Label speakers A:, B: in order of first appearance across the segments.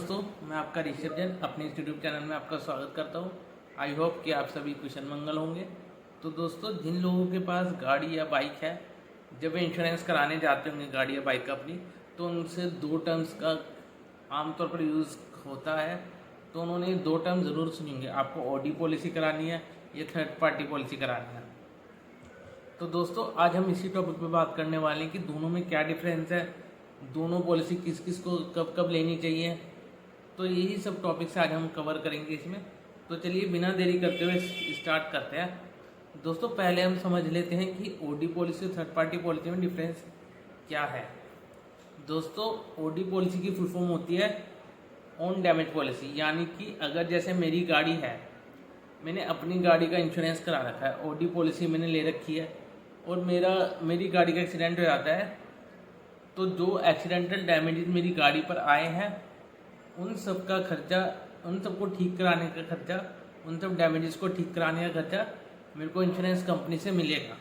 A: दोस्तों, मैं आपका ऋषभ जैन अपने इस यूट्यूब चैनल में आपका स्वागत करता हूं। आई होप कि आप सभी कुशल मंगल होंगे। तो दोस्तों, जिन लोगों के पास गाड़ी या बाइक है, जब वे इंश्योरेंस कराने जाते होंगे गाड़ी या बाइक का अपनी, तो उनसे दो टर्म्स का आमतौर पर यूज़ होता है। तो उन्होंने दो टर्म ज़रूर सुनेंगे, आपको ओडी पॉलिसी करानी है या थर्ड पार्टी पॉलिसी करानी है। तो दोस्तों, आज हम इसी टॉपिक पे बात करने वाले हैं कि दोनों में क्या डिफरेंस है, दोनों पॉलिसी किस किस को कब कब लेनी चाहिए। तो यही सब टॉपिक्स आज हम कवर करेंगे इसमें। तो चलिए बिना देरी करते हुए स्टार्ट करते हैं। दोस्तों, पहले हम समझ लेते हैं कि ओडी पॉलिसी और थर्ड पार्टी पॉलिसी में डिफरेंस क्या है। दोस्तों, ओडी पॉलिसी की फुल फॉर्म होती है ऑन डैमेज पॉलिसी, यानी कि अगर जैसे मेरी गाड़ी है, मैंने अपनी गाड़ी का इंश्योरेंस करा रखा है, ओडी पॉलिसी मैंने ले रखी है और मेरी गाड़ी का एक्सीडेंट हो जाता है, तो जो एक्सीडेंटल डैमेजेस मेरी गाड़ी पर आए हैं उन सब का खर्चा, उन सबको ठीक कराने का खर्चा, उन सब डैमेजेस को ठीक कराने का खर्चा मेरे को इंश्योरेंस कंपनी से मिलेगा।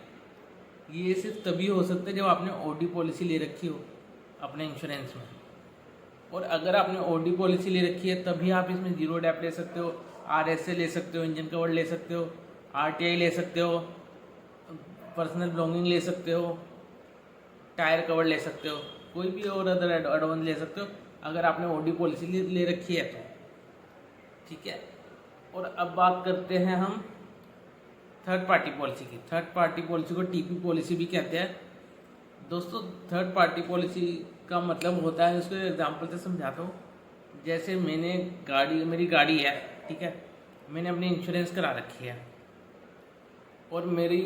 A: ये सिर्फ तभी हो सकता है जब आपने ओडी पॉलिसी ले रखी हो अपने इंश्योरेंस में। और अगर आपने ओडी पॉलिसी ले रखी है तभी आप इसमें जीरो डैप ले सकते हो, आरएसए ले सकते हो, इंजन कवर ले सकते हो, आरटीआई ले सकते हो, पर्सनल बिलोंगिंग ले सकते हो, टायर कवर ले सकते हो, कोई भी और अदर एडवांस ले सकते हो अगर आपने ओडी पॉलिसी ले रखी है तो। ठीक है। और अब बात करते हैं हम थर्ड पार्टी पॉलिसी की। थर्ड पार्टी पॉलिसी को टीपी पॉलिसी भी कहते हैं। दोस्तों, थर्ड पार्टी पॉलिसी का मतलब होता है, इसको एग्जांपल से समझाता हूँ। जैसे मेरी गाड़ी है, ठीक है, मैंने अपनी इंश्योरेंस करा रखी है और मेरी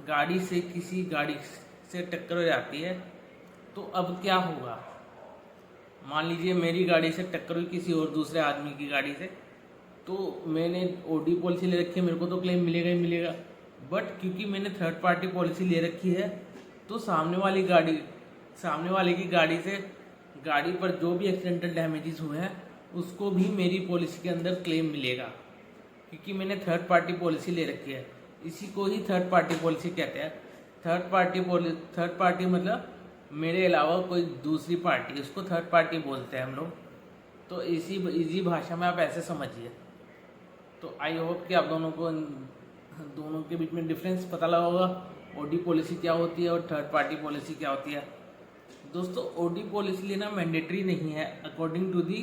A: गाड़ी से किसी गाड़ी से टक्कर हो जाती है, तो अब क्या होगा। मान लीजिए मेरी गाड़ी से टक्कर हुई किसी और दूसरे आदमी की गाड़ी से, तो मैंने ओडी पॉलिसी ले रखी है, मेरे को तो क्लेम मिलेगा ही मिलेगा। बट क्योंकि मैंने थर्ड पार्टी पॉलिसी ले रखी है, तो सामने वाले की गाड़ी से, गाड़ी पर जो भी एक्सीडेंटल डैमेजेस हुए हैं उसको भी मेरी पॉलिसी के अंदर क्लेम मिलेगा, क्योंकि मैंने थर्ड पार्टी पॉलिसी ले रखी है। इसी को ही थर्ड पार्टी पॉलिसी कहते हैं। थर्ड पार्टी मतलब मेरे अलावा कोई दूसरी पार्टी, उसको थर्ड पार्टी बोलते हैं हम लोग। तो इसी भाषा में आप ऐसे समझिए। तो आई होप कि आप दोनों के बीच में डिफरेंस पता लगा होगा, ओडी पॉलिसी क्या होती है और थर्ड पार्टी पॉलिसी क्या होती है। दोस्तों, ओडी पॉलिसी लेना मैंडेटरी नहीं है according to the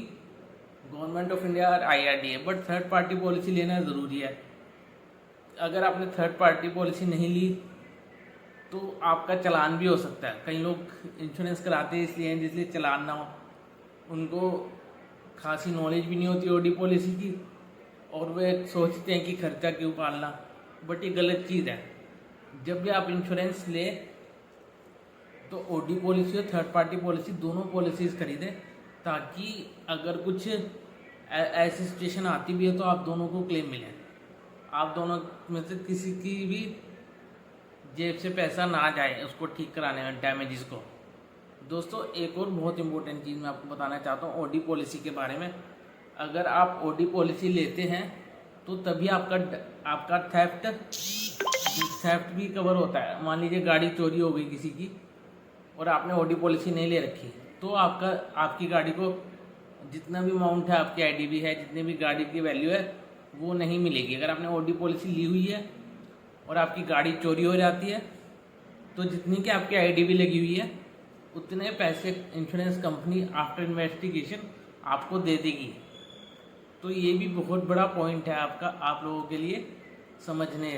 A: government of India और IRDA, but third party policy लेना ज़रूरी है। अगर आपने थर्ड पार्टी पॉलिसी नहीं ली तो आपका चालान भी हो सकता है। कई लोग इंश्योरेंस कराते हैं इसलिए चालान ना हो, उनको खासी नॉलेज भी नहीं होती ओडी पॉलिसी की और वे सोचते हैं कि खर्चा क्यों पालना, बट ये गलत चीज़ है। जब भी आप इंश्योरेंस ले तो ओडी पॉलिसी और थर्ड पार्टी पॉलिसी दोनों पॉलिसीज़ खरीदें, ताकि अगर कुछ ऐसी सिचुएशन आती भी है तो आप दोनों को क्लेम मिले, आप दोनों में से किसी की भी जेब से पैसा ना जाए उसको ठीक कराने में, डैमेजेस को। दोस्तों, एक और बहुत इंपॉर्टेंट चीज़ मैं आपको बताना चाहता हूँ ओडी पॉलिसी के बारे में। अगर आप ओडी पॉलिसी लेते हैं तो तभी आपका थेफ्ट भी कवर होता है। मान लीजिए गाड़ी चोरी हो गई किसी की और आपने ओडी पॉलिसी नहीं ले रखी, तो आपकी गाड़ी को जितना भी अमाउंट है, आपकी IDV है, जितनी भी गाड़ी की वैल्यू है, वो नहीं मिलेगी। अगर आपने ओडी पॉलिसी ली हुई है और आपकी गाड़ी चोरी हो जाती है, तो जितनी की आपकी IDV लगी हुई है उतने पैसे इंश्योरेंस कंपनी आफ्टर इन्वेस्टिगेशन आपको दे देगी। तो ये भी बहुत बड़ा पॉइंट है आप लोगों के लिए समझने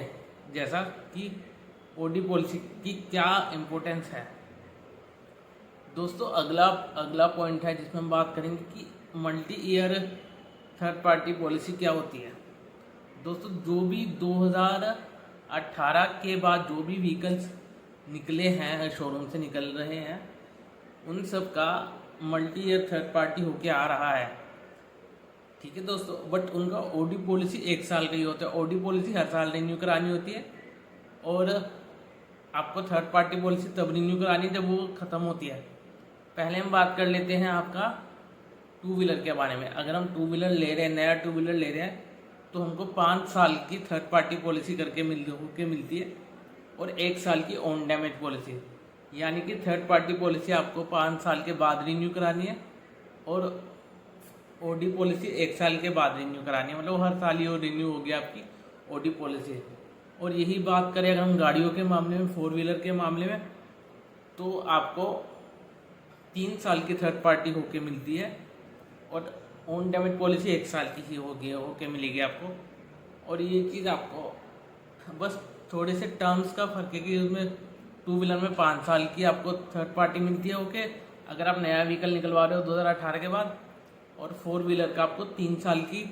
A: जैसा कि ओडी पॉलिसी की क्या इम्पोर्टेंस है। दोस्तों, अगला पॉइंट है जिसमें हम बात करेंगे कि multi year third party policy क्या होती है। दोस्तों, जो भी 2018 के बाद जो भी व्हीकल्स निकले हैं, शोरूम से निकल रहे हैं, उन सब का मल्टी ईयर थर्ड पार्टी होके आ रहा है। ठीक है दोस्तों, बट उनका ओडी पॉलिसी 1 साल का ही होता है। ओडी पॉलिसी हर साल रिन्यू करानी होती है और आपको थर्ड पार्टी पॉलिसी तब रिन्यू करानी जब वो ख़त्म होती है। पहले हम बात कर लेते हैं आपका टू व्हीलर के बारे में। अगर हम टू व्हीलर ले रहे हैं, नया टू व्हीलर ले रहे हैं, तो हमको 5 साल की थर्ड पार्टी पॉलिसी करके मिलती है और 1 साल की ऑन डैमेज पॉलिसी, यानी कि थर्ड पार्टी पॉलिसी आपको 5 साल के बाद रिन्यू करानी है और ओडी पॉलिसी 1 साल के बाद रिन्यू करानी है, मतलब हर साल ही रिन्यू होगी आपकी ओडी पॉलिसी। और यही बात करें अगर हम गाड़ियों के मामले में, 4 व्हीलर के मामले में, तो आपको 3 साल की थर्ड पार्टी होके मिलती है और ओन डेबिट पॉलिसी 1 साल की ही होके मिलेगी आपको। और ये चीज़ आपको बस थोड़े से टर्म्स का फर्क है कि उसमें 2 व्हीलर में 5 साल की आपको थर्ड पार्टी मिलती है ओके, अगर आप नया व्हीकल निकलवा रहे हो 2018 के बाद, और 4 व्हीलर का आपको 3 साल की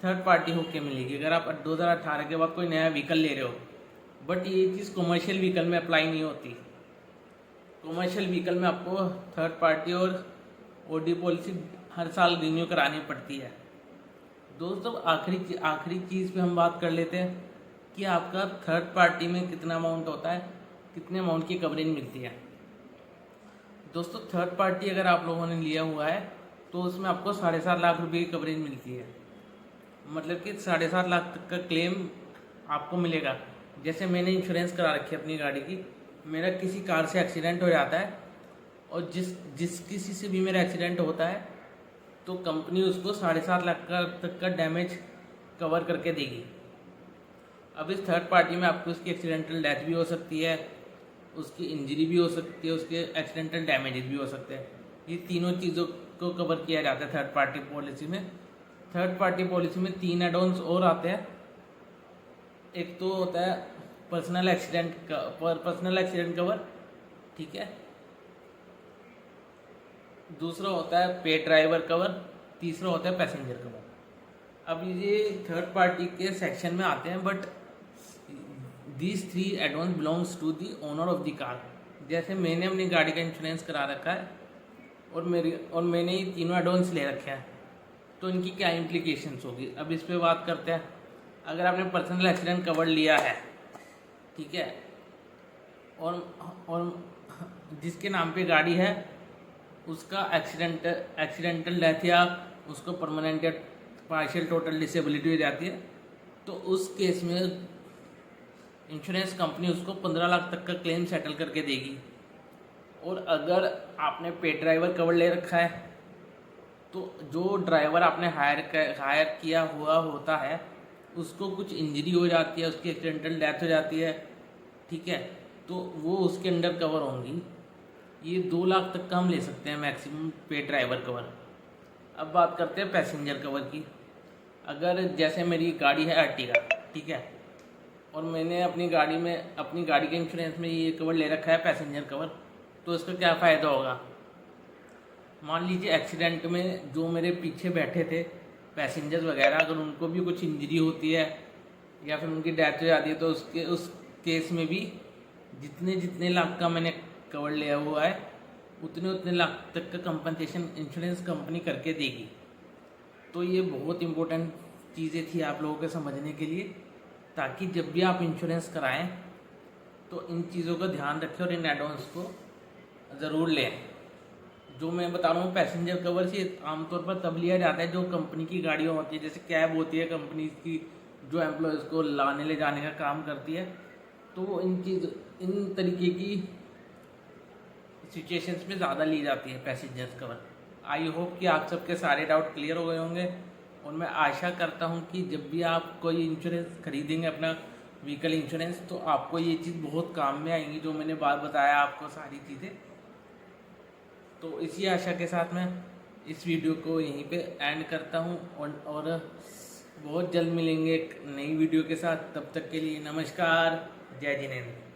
A: थर्ड पार्टी होके मिलेगी अगर आप 2018 के बाद कोई नया व्हीकल ले रहे हो। बट ये चीज़ कमर्शियल व्हीकल में अप्लाई नहीं होती। कमर्शियल व्हीकल में आपको थर्ड पार्टी और ओडी पॉलिसी हर साल रिन्यू करानी पड़ती है। दोस्तों आखिरी चीज़ पे हम बात कर लेते हैं कि आपका थर्ड पार्टी में कितना अमाउंट होता है, कितने अमाउंट की कवरेज मिलती है। दोस्तों थर्ड पार्टी अगर आप लोगों ने लिया हुआ है तो उसमें आपको 7.5 लाख रुपए की कवरेज मिलती है, मतलब कि 7.5 लाख तक का क्लेम आपको मिलेगा। जैसे मैंने इंश्योरेंस करा रखी है अपनी गाड़ी की, मेरा किसी कार से एक्सीडेंट हो जाता है और जिस किसी से भी मेरा एक्सीडेंट होता है तो कंपनी उसको 7.5 लाख तक का डैमेज कवर करके देगी। अब इस थर्ड पार्टी में आपको उसकी एक्सीडेंटल डेथ भी हो सकती है, उसकी इंजरी भी हो सकती है, उसके एक्सीडेंटल डैमेजेस भी हो सकते हैं। ये तीनों चीज़ों को कवर किया जाता है थर्ड पार्टी पॉलिसी में। थर्ड पार्टी पॉलिसी में 3 एड-ऑन्स और आते हैं। एक तो होता है पर्सनल एक्सीडेंट कवर, ठीक है। दूसरा होता है पे ड्राइवर कवर, तीसरा होता है पैसेंजर कवर। अब ये थर्ड पार्टी के सेक्शन में आते हैं, but these 3 add-ons belongs to the owner of the car. जैसे मैंने अपनी गाड़ी का इंश्योरेंस करा रखा है और मैंने ये तीनों एड-ऑन्स ले रखे हैं, तो इनकी क्या इम्प्लीकेशंस होगी अब इस पे बात करते हैं। अगर आपने पर्सनल एक्सीडेंट कवर लिया है, ठीक है, और जिसके नाम पे गाड़ी है उसका एक्सीडेंटल डेथ या उसको परमानेंट या पार्शियल टोटल डिसेबिलिटी हो जाती है, तो उस केस में इंश्योरेंस कंपनी उसको 15 लाख तक का क्लेम सेटल करके देगी। और अगर आपने पे ड्राइवर कवर ले रखा है तो जो ड्राइवर आपने हायर किया हुआ होता है उसको कुछ इंजरी हो जाती है, उसकी एक्सीडेंटल डेथ हो जाती है, ठीक है, तो वो उसके अंडर कवर होंगी। ये 2 लाख तक का हम ले सकते हैं मैक्सिमम पे ड्राइवर कवर। अब बात करते हैं पैसेंजर कवर की। अगर जैसे मेरी गाड़ी है अर्टिगा, ठीक है, और मैंने अपनी गाड़ी के इंश्योरेंस में ये कवर ले रखा है पैसेंजर कवर, तो इसका क्या फ़ायदा होगा। मान लीजिए एक्सीडेंट में जो मेरे पीछे बैठे थे पैसेंजर्स वगैरह, अगर उनको भी कुछ इंजरी होती है या फिर उनकी डेथ हो जाती है, तो उस केस में भी जितने लाख का मैंने कवर लिया हुआ है उतने लाख तक का कंपनसेशन इंश्योरेंस कंपनी करके देगी। तो ये बहुत इम्पोर्टेंट चीज़ें थी आप लोगों के समझने के लिए, ताकि जब भी आप इंश्योरेंस कराएं तो इन चीज़ों का ध्यान रखें और इन एड-ऑन्स को ज़रूर लें। जो मैं बता रहा हूँ पैसेंजर कवर से आमतौर पर तब लिया जाता है जो कंपनी की गाड़ियाँ होती है, जैसे कैब होती है कंपनी की जो एम्प्लॉयज़ को लाने ले जाने का काम करती है, तो इन तरीके की सिचुएशंस में ज़्यादा ली जाती है पैसेंजर्स कवर। आई होप कि आप सबके सारे डाउट क्लियर हो गए होंगे, और मैं आशा करता हूं कि जब भी आप कोई इंश्योरेंस खरीदेंगे अपना व्हीकल इंश्योरेंस, तो आपको ये चीज़ बहुत काम में आएंगी जो मैंने बात बताया आपको सारी चीज़ें। तो इसी आशा के साथ मैं इस वीडियो को यहीं पे एंड करता हूं, और बहुत जल्द मिलेंगे एक नई वीडियो के साथ। तब तक के लिए नमस्कार, जय जिनेंद्र।